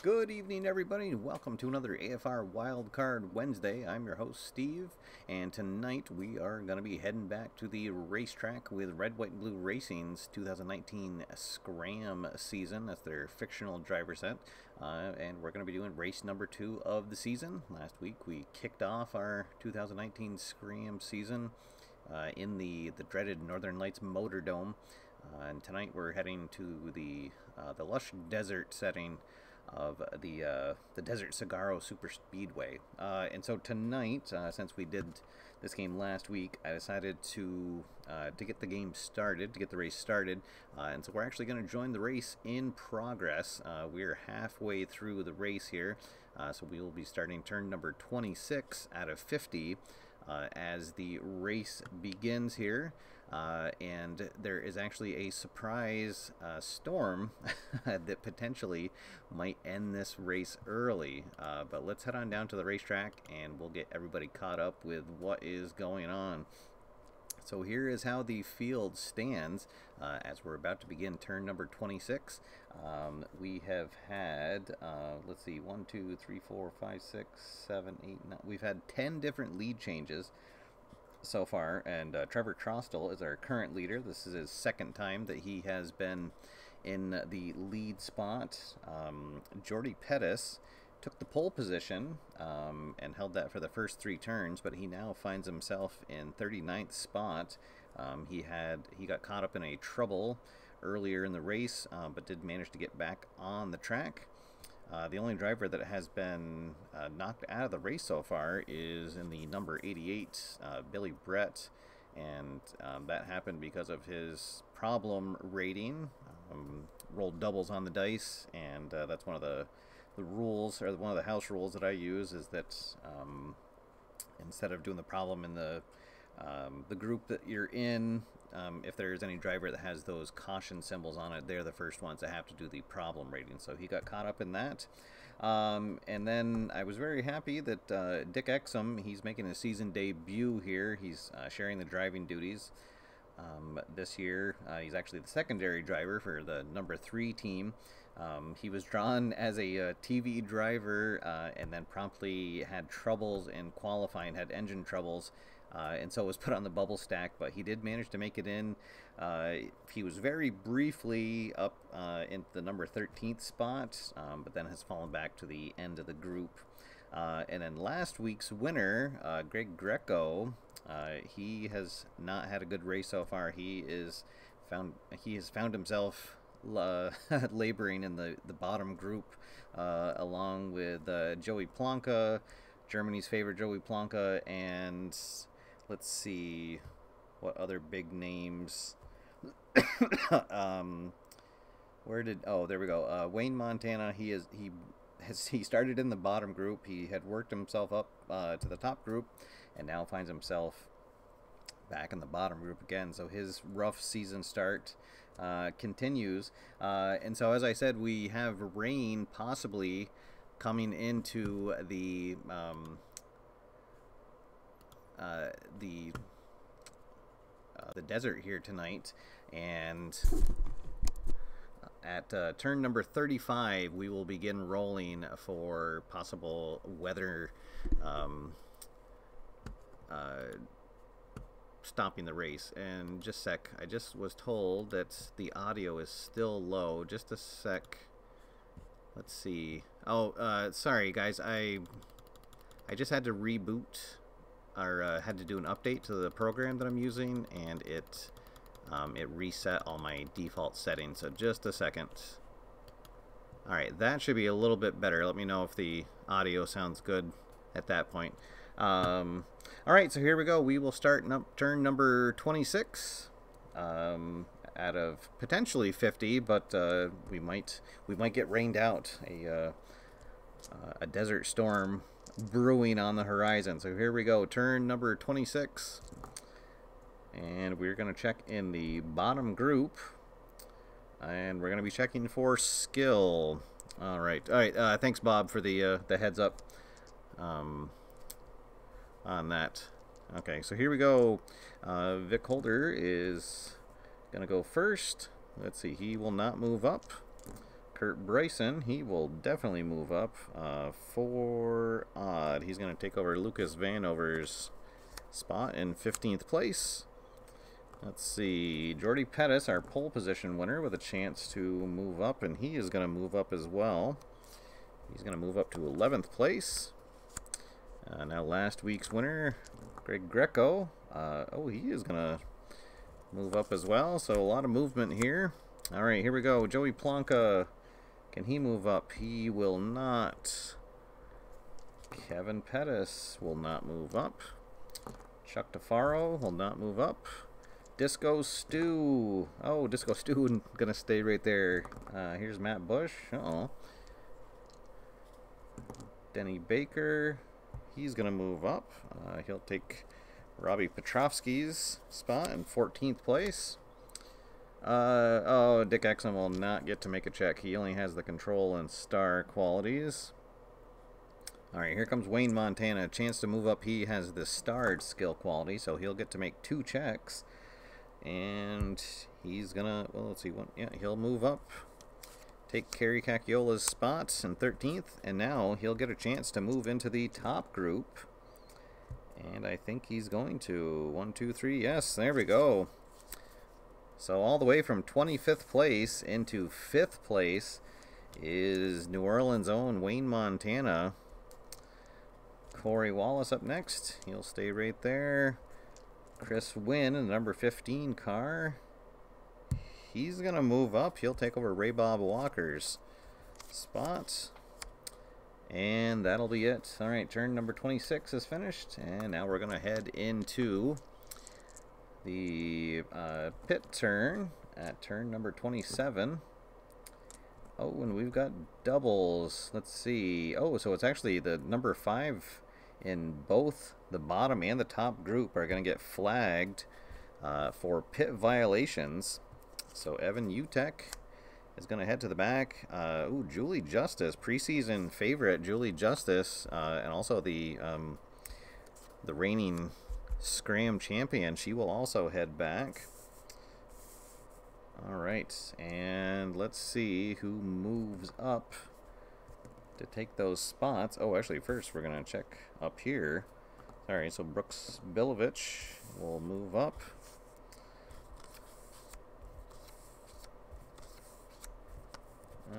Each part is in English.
Good evening, everybody, and welcome to another AFR Wildcard Wednesday. I'm your host, Steve, and tonight we are going to be heading back to the racetrack with Red, White, and Blue Racing's 2019 SCRAM season. That's their fictional driver set, and we're going to be doing race number 2 of the season. Last week we kicked off our 2019 SCRAM season in the dreaded Northern Lights Motordome, and tonight we're heading to the lush desert setting of the Desert Saguaro Super Speedway. And so tonight, since we did this game last week, I decided to get the game started, to get the race started. And so we're actually going to join the race in progress. We're halfway through the race here, so we will be starting turn number 26 out of 50 as the race begins here. And there is actually a surprise storm that potentially might end this race early. But let's head on down to the racetrack and we'll get everybody caught up with what is going on. So here is how the field stands as we're about to begin turn number 26. We have had, let's see, 1, 2, 3, 4, 5, 6, 7, 8, 9. We've had 10 different lead changes so far, and Trevor Trostel is our current leader. This is his second time that he has been in the lead spot. Jordy Pettis took the pole position and held that for the first 3 turns, but he now finds himself in 39th spot. He got caught up in a trouble earlier in the race, but did manage to get back on the track. The only driver that has been knocked out of the race so far is in the number 88, Billy Brett, and that happened because of his problem rating. Rolled doubles on the dice, and that's one of the rules, or one of the house rules that I use, is that instead of doing the problem in the group that you're in, if there's any driver that has those caution symbols on it, they're the first ones that have to do the problem rating. So he got caught up in that. And then I was very happy that Dick Exham, he's making his season debut here. He's sharing the driving duties this year. He's actually the secondary driver for the number 3 team. He was drawn as a TV driver and then promptly had troubles in qualifying, had engine troubles. And so was put on the bubble stack, but he did manage to make it in. He was very briefly up in the number 13th spot, but then has fallen back to the end of the group. And then last week's winner, Greco, he has not had a good race so far. He has found himself laboring in the bottom group, along with Joey Plonka, Germany's favorite Joey Plonka, and let's see what other big names. Oh, there we go. Wayne Montana. He started in the bottom group. He had worked himself up to the top group, and now finds himself back in the bottom group again. So his rough season start continues. And so, as I said, we have rain possibly coming into the desert here tonight, and at turn number 35 we will begin rolling for possible weather stopping the race. And just a sec, I just was told that the audio is still low. Just a sec. Let's see. Oh, sorry guys, I just had to reboot, or had to do an update to the program that I'm using, and it reset all my default settings. So just a second. Alright, that should be a little bit better. Let me know if the audio sounds good at that point. Alright, so here we go. We will start turn number 26 out of potentially 50, but we might get rained out. A desert storm brewing on the horizon. So here we go, turn number 26, and we're going to check in the bottom group, and we're going to be checking for skill. All right, thanks Bob for the heads up on that. Okay, so here we go. Vic Holder is going to go first. Let's see, he will not move up. Kurt Bryson, he will definitely move up. 4 odd. He's going to take over Lucas Vanover's spot in 15th place. Let's see, Jordy Pettis, our pole position winner, with a chance to move up, and he is going to move up as well. He's going to move up to 11th place. Now last week's winner, Greco. Oh, he is going to move up as well, so a lot of movement here. All right, here we go. Joey Plonka, can he move up? He will not. Kevin Pettis will not move up. Chuck DeFaro will not move up. Disco Stew. Oh, Disco Stew gonna stay right there. Here's Matt Bush. Uh-oh. Denny Baker. He's gonna move up. He'll take Robbie Petrovsky's spot in 14th place. Oh, Dick Exham will not get to make a check. He only has the control and star qualities. Alright, here comes Wayne Montana. A chance to move up. He has the starred skill quality, so he'll get to make 2 checks. And he's gonna, well, let's see, yeah, he'll move up, take Kerry Caciola's spot in 13th, and now he'll get a chance to move into the top group. And I think he's going to. 1, 2, 3, yes, there we go. So all the way from 25th place into 5th place is New Orleans' own Wayne Montana. Corey Wallace up next. He'll stay right there. Chris Wynn in the number 15 car. He's going to move up. He'll take over Ray Bob Walker's spot. And that'll be it. All right, turn number 26 is finished. And now we're going to head into the pit turn at turn number 27. Oh, and we've got doubles. Let's see. Oh, so it's actually the number 5 in both the bottom and the top group are going to get flagged for pit violations. So Evan Utek is going to head to the back. Ooh, Julie Justice, preseason favorite Julie Justice, and also the reigning SCRAM champion. She will also head back. All right, and let's see who moves up to take those spots. Oh, actually, first we're going to check up here. All right, so Brooks Bilovich will move up.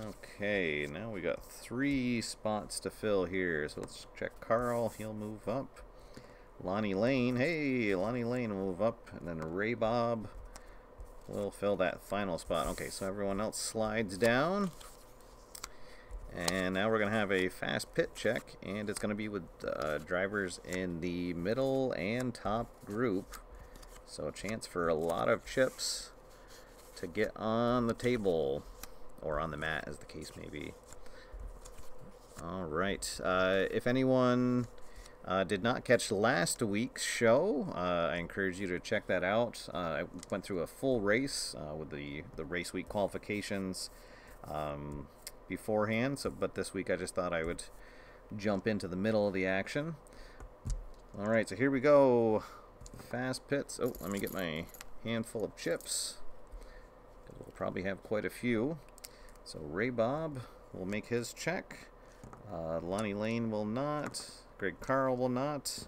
Okay, now we got 3 spots to fill here. So let's check Carl. He'll move up. Lonnie Lane. Hey, Lonnie Lane will move up. And then Ray Bob will fill that final spot. Okay, so everyone else slides down. And now we're going to have a fast pit check. And it's going to be with drivers in the middle and top group. So a chance for a lot of chips to get on the table. Or on the mat, as the case may be. All right. If anyone did not catch last week's show, I encourage you to check that out. I went through a full race with the race week qualifications beforehand. But this week I just thought I would jump into the middle of the action. All right, so here we go. Fast pits. Oh, let me get my handful of chips. We'll probably have quite a few. So Ray Bob will make his check. Lonnie Lane will not. Greg Carl will not.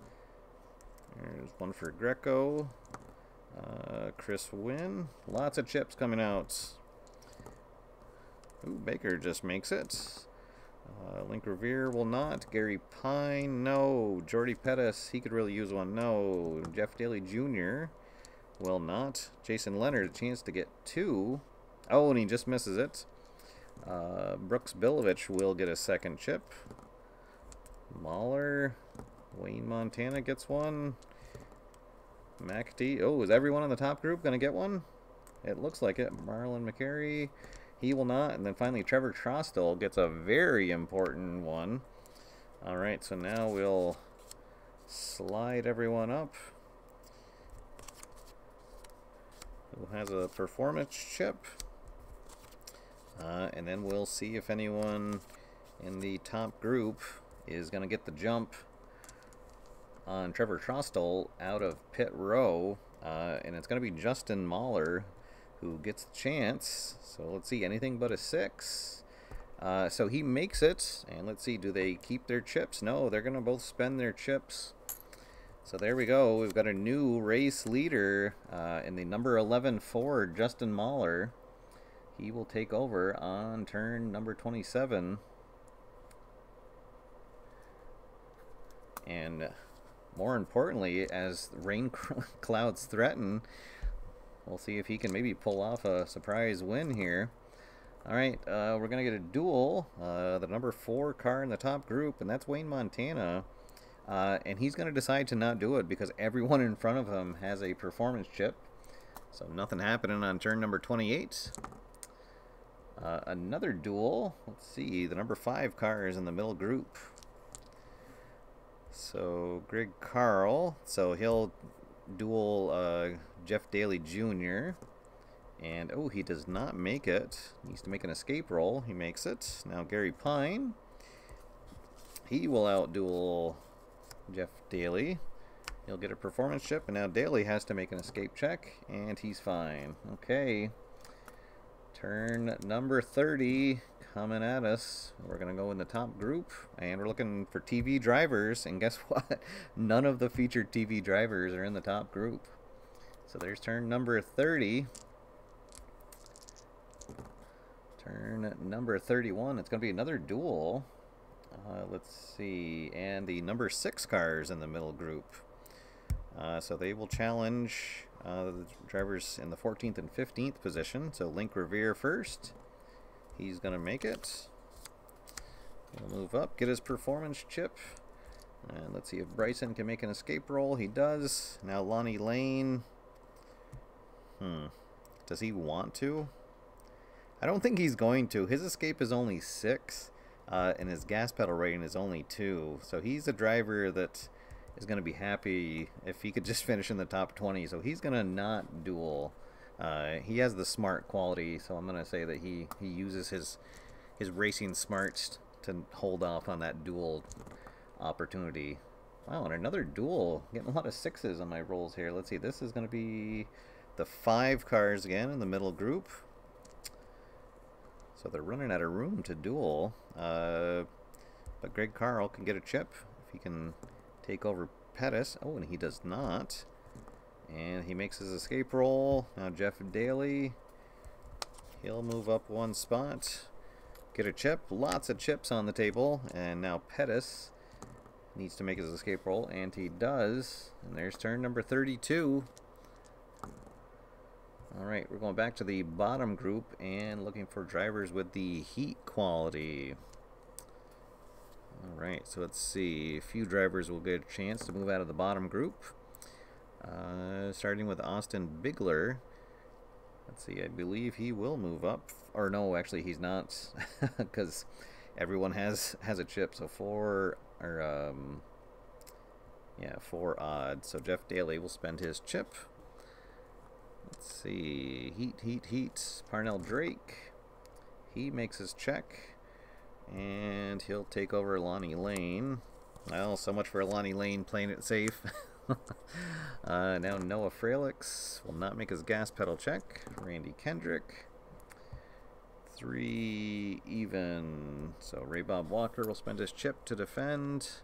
There's one for Greco. Chris Wynn. Lots of chips coming out. Ooh, Baker just makes it. Link Revere will not. Gary Pine, no. Jordy Pettis, he could really use one, no. Jeff Daly Jr. will not. Jason Leonard, a chance to get 2. Oh, and he just misses it. Brooks Bilovich will get a second chip. Mahler. Wayne Montana gets one. MacD. Oh, is everyone in the top group going to get one? It looks like it. Marlon McCary. He will not. And then finally, Trevor Trostel gets a very important one. All right, so now we'll slide everyone up. Who has a performance chip? And then we'll see if anyone in the top group is going to get the jump on Trevor Trostel out of pit row. And it's going to be Justin Mahler who gets the chance. So let's see, anything but a 6. So he makes it, and let's see, do they keep their chips? No, they're going to both spend their chips. So there we go. We've got a new race leader in the number 11 Ford, Justin Mahler. He will take over on turn number 27. And more importantly, as rain clouds threaten, we'll see if he can maybe pull off a surprise win here. All right, we're going to get a duel, the number 4 car in the top group, and that's Wayne Montana. And he's going to decide to not do it because everyone in front of him has a performance chip. So nothing happening on turn number 28. Another duel. Let's see, the number 5 car is in the middle group. So Greg Carl, so he'll duel Jeff Daly Jr. And oh, he does not make it. He needs to make an escape roll. He makes it. Now Gary Pine, he will outduel Jeff Daly. He'll get a performance chip, and now Daly has to make an escape check, and he's fine. Okay. Turn number 30 coming at us. We're going to go in the top group, and we're looking for TV drivers, and guess what? None of the featured TV drivers are in the top group. So there's turn number 30. Turn number 31. It's going to be another duel. Let's see. And the number 6 cars in the middle group. So they will challenge the drivers in the 14th and 15th position. So Link Revere first. He's going to make it. He'll move up, get his performance chip. And let's see if Bryson can make an escape roll. He does. Now Lonnie Lane. Does he want to? I don't think he's going to. His escape is only 6. And his gas pedal rating is only 2. So he's a driver that is going to be happy if he could just finish in the top 20. So he's going to not duel. He has the smart quality, so I'm going to say that he uses his racing smarts to hold off on that duel opportunity. Wow, and another duel. Getting a lot of 6s on my rolls here. Let's see, this is going to be the 5 cars again in the middle group. So they're running out of room to duel. But Greg Carl can get a chip if he can take over Pettis. Oh, and he does not. And he makes his escape roll. Now Jeff Daly, he'll move up 1 spot. Get a chip. Lots of chips on the table. And now Pettis needs to make his escape roll, and he does. And there's turn number 32. Alright, we're going back to the bottom group and looking for drivers with the heat quality. Alright, so let's see. A few drivers will get a chance to move out of the bottom group. Starting with Austin Bigler. Let's see, I believe he will move up. Or no, actually he's not. Because everyone has a chip. So 4 odd. So Jeff Daly will spend his chip. Let's see, heat. Parnell Drake, he makes his check, and he'll take over Lonnie Lane. Well, so much for Lonnie Lane playing it safe. Now Noah Fralix will not make his gas pedal check. Randy Kendrick, 3 even. So Ray Bob Walker will spend his chip to defend.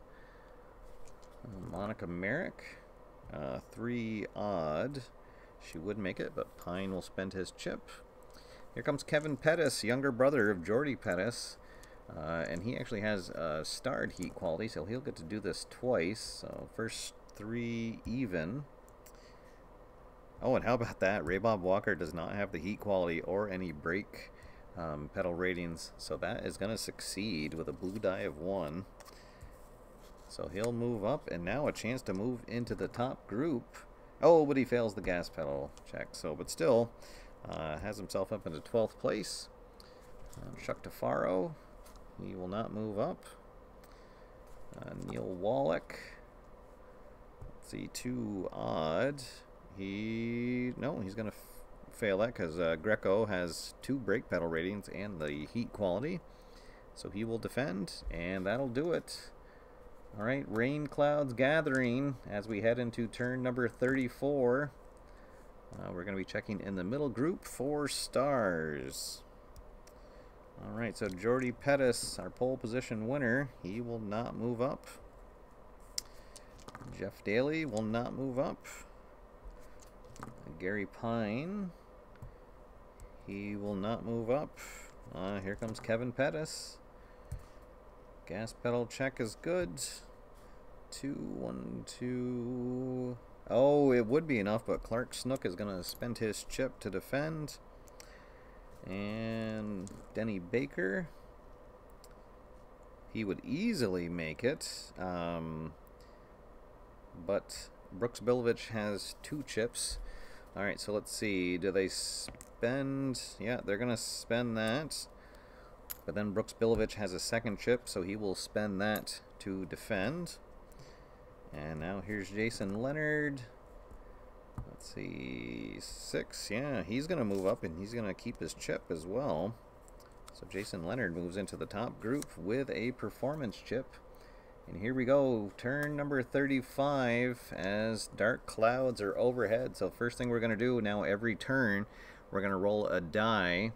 Monica Merrick, 3 odd. She would make it, but Pine will spend his chip. Here comes Kevin Pettis, younger brother of Jordy Pettis. And he actually has starred heat quality, so he'll get to do this twice. So first 3 even. Oh, and how about that? Ray Bob Walker does not have the heat quality or any brake pedal ratings. So that is going to succeed with a blue die of 1. So he'll move up, and now a chance to move into the top group. Oh, but he fails the gas pedal check. So, but still, has himself up into 12th place. Chuck DeFaro, he will not move up. Neil Wallach, let's see, 2 odd. He's going to fail that because Greco has 2 brake pedal ratings and the heat quality. So he will defend, and that'll do it. All right, rain clouds gathering as we head into turn number 34. We're going to be checking in the middle group for stars. Alright, so Jordy Pettis, our pole position winner, he will not move up. Jeff Daly will not move up. Gary Pine, he will not move up. Here comes Kevin Pettis. Gas pedal check is good. 2, 1, 2. Oh, it would be enough, but Clark Snook is going to spend his chip to defend. And Denny Baker, he would easily make it. But Brooks Bilovich has 2 chips. Alright, so let's see. Do they spend? Yeah, they're going to spend that. But then Brooks Bilovich has a 2nd chip, so he will spend that to defend. And now here's Jason Leonard. Let's see. 6. Yeah, he's going to move up, and he's going to keep his chip as well. So Jason Leonard moves into the top group with a performance chip. And here we go, turn number 35 as dark clouds are overhead. So first thing we're going to do now, every turn, we're going to roll a die.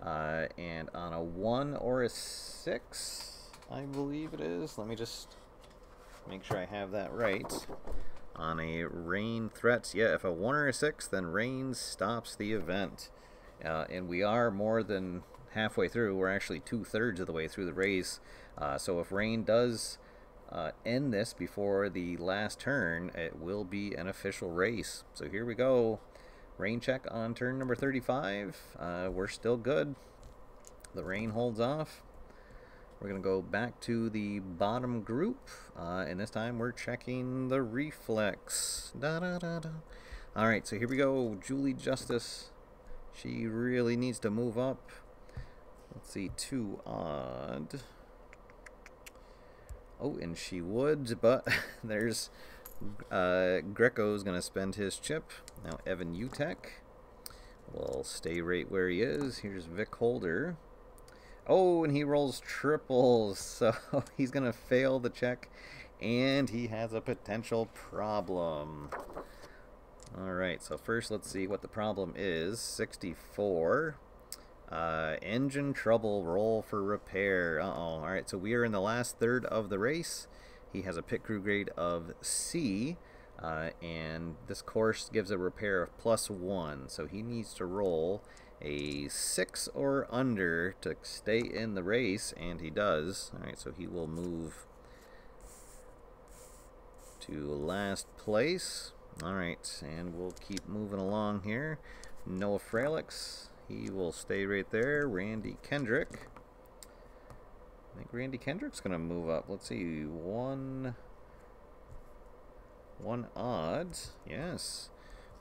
And on a 1 or a 6, I believe it is. Let me just make sure I have that right. On a rain threat, yeah, if a 1 or a 6, then rain stops the event. And we are more than halfway through. We're actually 2/3 of the way through the race. So if rain does end this before the last turn, it will be an official race. So here we go. Rain check on turn number 35. We're still good. The rain holds off. We're going to go back to the bottom group, and this time we're checking the reflex. Alright, so here we go. Julie Justice. She really needs to move up. Let's see, 2 odd. Oh, and she would, but there's Greco's going to spend his chip. Now Evan Utek will stay right where he is. Here's Vic Holder. Oh, and he rolls triples, so he's going to fail the check, and he has a potential problem. Alright, so first let's see what the problem is. 64. Engine trouble, roll for repair. Alright, so we are in the last third of the race. He has a pit crew grade of C, and this course gives a repair of +1, so he needs to roll a 6 or under to stay in the race, and he does. Alright, so he will move to last place. Alright, and we'll keep moving along here. Noah Fralix, he will stay right there. Randy Kendrick. I think Randy Kendrick's going to move up. Let's see. One odd. Yes.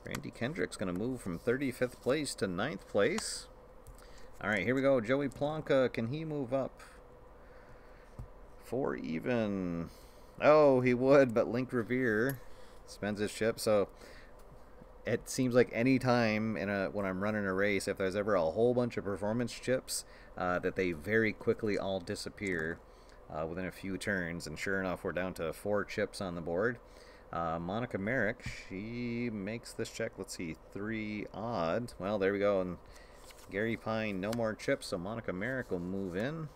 Randy Kendrick's going to move from 35th place to 9th place. Alright, here we go. Joey Plonka, can he move up? 4 even. Oh, he would, but Link Revere spends his chip. So it seems like any time when I'm running a race, if there's ever a whole bunch of performance chips, that they very quickly all disappear within a few turns. And sure enough, we're down to 4 chips on the board. Monica Merrick, she makes this check. Let's see, 3 odd. Well, there we go. And Gary Pine, no more chips, so Monica Merrick will move in.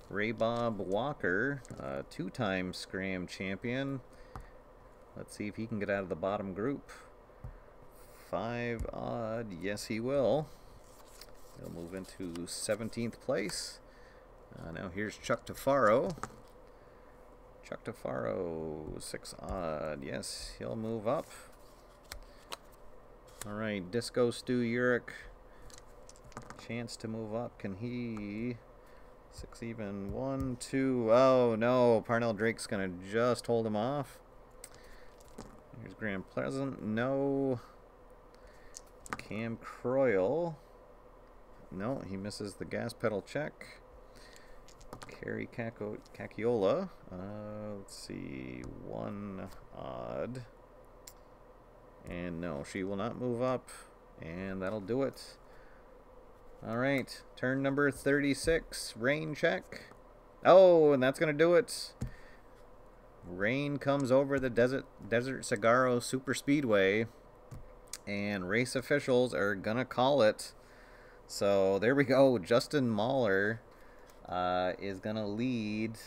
Ray Bob Walker, 2-time SCRAM champion. Let's see if he can get out of the bottom group. 5 odd. Yes, he will. He'll move into 17th place. Now here's Chuck Tafaro. Chuck Tafaro, 6 odd. Yes, he'll move up. Alright, Disco Stu Urich. Chance to move up. Can he? 6 even. 1, 2. Oh, no. Parnell Drake's going to just hold him off. Here's Graham Pleasant. No. Cam Croyle. No, he misses the gas pedal check. Carrie Cacchiola. Let's see. 1 odd. And no, she will not move up. And that'll do it. Alright, turn number 36. Rain check. Oh, and that's going to do it. Rain comes over the Desert Saguaro Super Speedway. And race officials are going to call it. So there we go. Justin Mahler is going to lead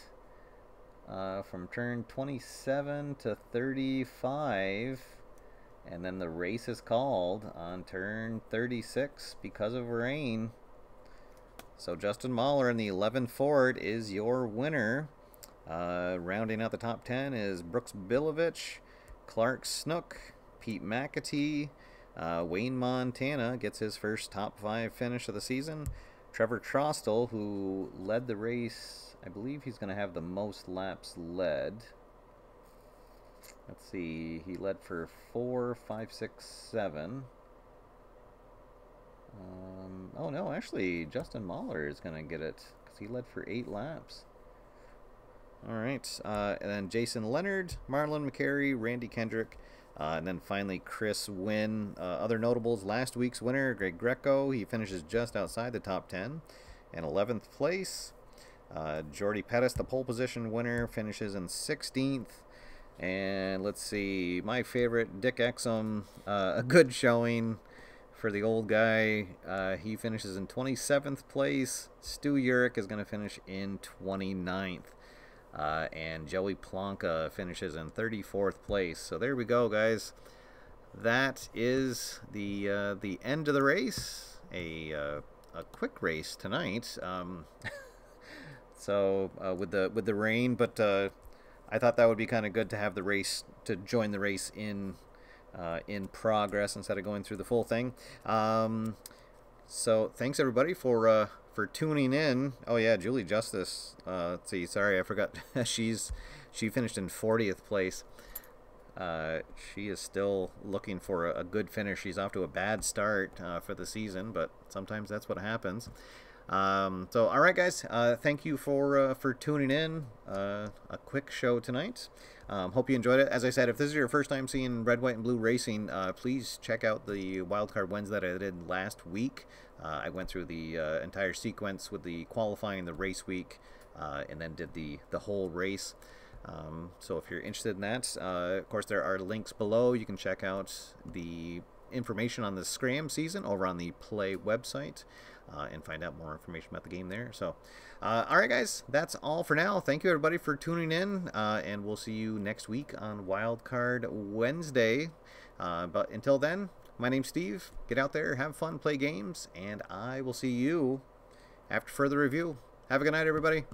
from turn 27 to 35. And then the race is called on turn 36 because of rain. So Justin Mahler in the 11 Ford is your winner. Rounding out the top 10 is Brooks Bilovich, Clark Snook, Pete McAtee, Wayne Montana gets his first top 5 finish of the season. Trevor Trostel, who led the race, I believe he's going to have the most laps led. Let's see, he led for 4, 5, 6, 7. Oh no, actually, Justin Mahler is going to get it because he led for 8 laps. All right, and then Jason Leonard, Marlon McCary, Randy Kendrick, and then finally Chris Wynn. Other notables, last week's winner, Greg Greco, he finishes just outside the top 10 in 11th place. Jordy Pettis, the pole position winner, finishes in 16th. And let's see, my favorite, Dick Exham, a good showing for the old guy. He finishes in 27th place. Stu Urich is going to finish in 29th. And Joey Plonka finishes in 34th place. So there we go, guys. That is the end of the race. A quick race tonight. So with the rain, but I thought that would be kind of good to have the race, to join the race in progress instead of going through the full thing. So thanks everybody for tuning in. Oh yeah, Julie Justice. Let's see. Sorry, I forgot. She finished in 40th place. She is still looking for a good finish. She's off to a bad start for the season, but sometimes that's what happens. So all right, guys. Thank you for tuning in. A quick show tonight. Hope you enjoyed it. As I said, if this is your first time seeing Red, White, and Blue Racing, please check out the Wildcard Wednesday that I did last week. I went through the entire sequence with the qualifying, the race week, and then did the whole race. So if you're interested in that, of course, there are links below. You can check out the information on the SCRAM season over on the PLAAY website. And find out more information about the game there. So, all right, guys, that's all for now. Thank you, everybody, for tuning in, and we'll see you next week on Wildcard Wednesday. But until then, my name's Steve. Get out there, have fun, play games, and I will see you after further review. Have a good night, everybody.